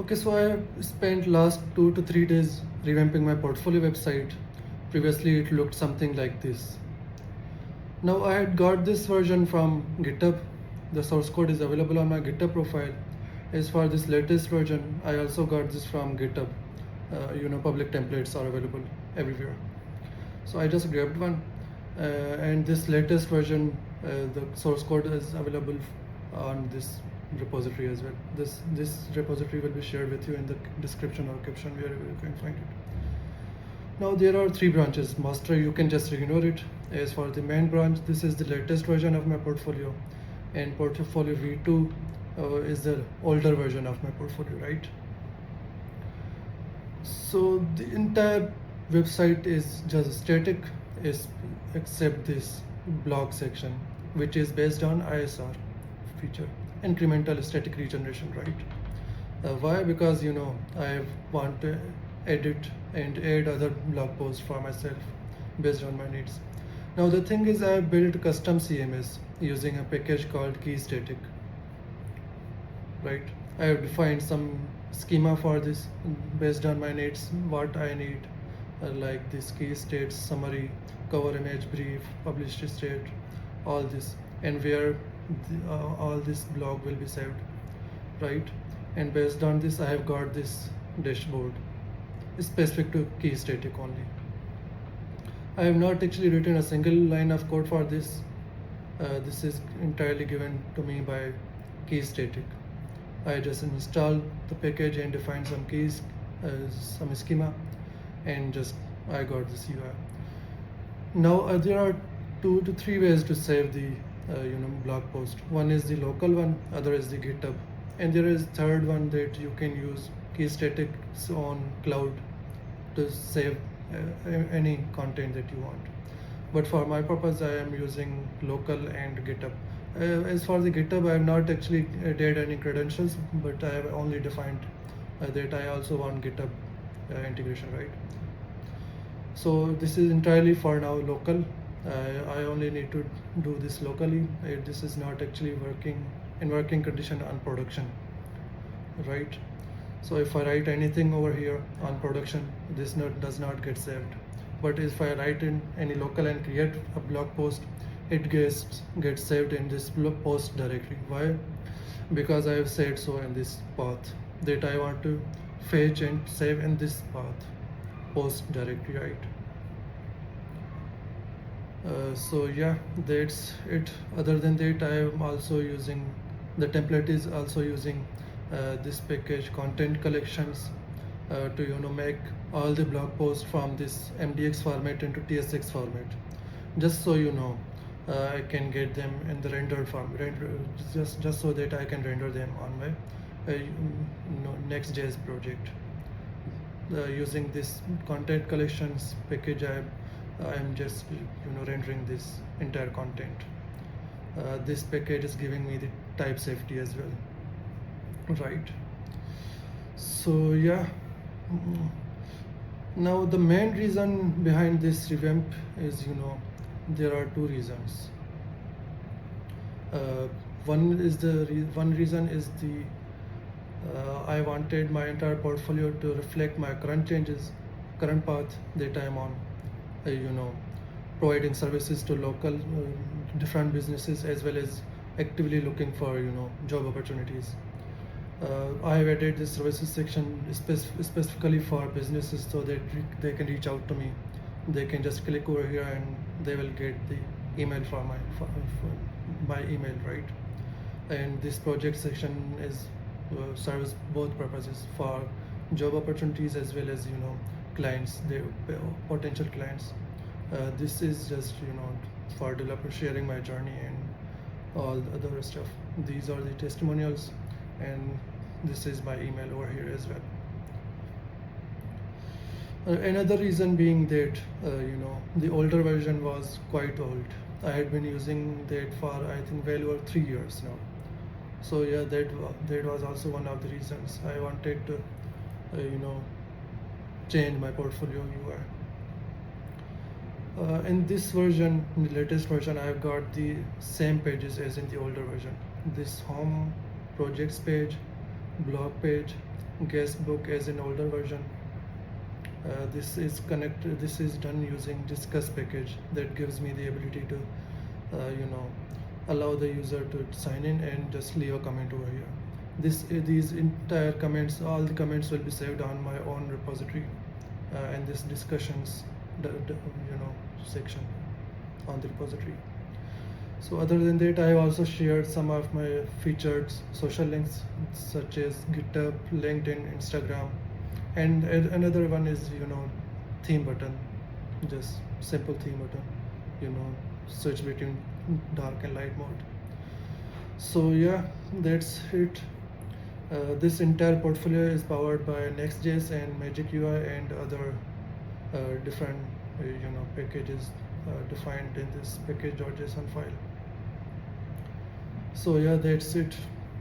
Okay, so I have spent last 2 to 3 days revamping my portfolio website. Previously it looked something like this. Now I had got this version from GitHub. The source code is available on my GitHub profile. As for this latest version, I also got this from GitHub. Public templates are available everywhere. So I just grabbed one, and this latest version, the source code is available on this repository as well. This repository will be shared with you in the description or caption, wherever you can find it. Now there are 3 branches. Master, you can just ignore it. As for the main branch, this is the latest version of my portfolio, and portfolio v2 is the older version of my portfolio, right? So the entire website is just static, except this blog section, which is based on ISR feature, Incremental Static Regeneration, right? Why? Because I want to edit and add other blog posts for myself based on my needs. Now the thing is, I built custom CMS using a package called Keystatic, right? I have defined some schema for this based on my needs, what I need, like this key states, summary, cover image, brief, published state, all this, and where all this blog will be saved, right? And based on this, I have got this dashboard specific to Keystatic only. I have not actually written a single line of code for this. This is entirely given to me by Keystatic. I just installed the package and defined some keys, some schema, and just I got this UI. Now there are 2 to 3 ways to save the blog post. One is the local one, other is the GitHub, and there is third one that you can use Keystatic's on cloud to save any content that you want. But for my purpose, I am using local and GitHub. As for the GitHub, I have not actually added any credentials, but I have only defined that I also want GitHub integration, right? So this is entirely for now local. I only need to do this locally. This is not actually working condition on production, right? So if I write anything over here on production, this does not get saved. But if I write in any local and create a blog post, it gets saved in this blog post directly. Why? Because I have said so in this path that I want to fetch and save in this path post directory, right? So yeah, that's it. Other than that, I am also using the template is also using this package content collections to make all the blog posts from this MDX format into TSX format. Just so I can get them in the rendered form, just so that I can render them on my Next.js project. Using this content collections package, I am just rendering this entire content. This package is giving me the type safety as well, right? So yeah. Now the main reason behind this revamp is there are 2 reasons. One reason is I wanted my entire portfolio to reflect my current path that I am on. Providing services to local different businesses, as well as actively looking for job opportunities. I have added this services section specifically for businesses so that they can reach out to me. They can just click over here and they will get the email for my email, right? And this project section is serves both purposes, for job opportunities as well as clients, potential clients. This is just for developers sharing my journey and all the other stuff. These are the testimonials, and this is my email over here as well. Another reason being that the older version was quite old. I had been using that for I think well over 3 years now. So yeah, that was also one of the reasons I wanted to change my portfolio UI. In this version, in the latest version, I've got the same pages as in the older version. This home, projects page, blog page, guest book as an older version. This is connected. This is done using Giscus package that gives me the ability to, allow the user to sign in and just leave a comment over here. These entire comments, all the comments will be saved on my own repository, and this discussions, section on the repository. So other than that, I also shared some of my featured social links such as GitHub, LinkedIn, Instagram, and another one is theme button, just simple theme button, switch between dark and light mode. So yeah, that's it. This entire portfolio is powered by Next.js and Magic UI and other different packages defined in this package.json file. So yeah, that's it.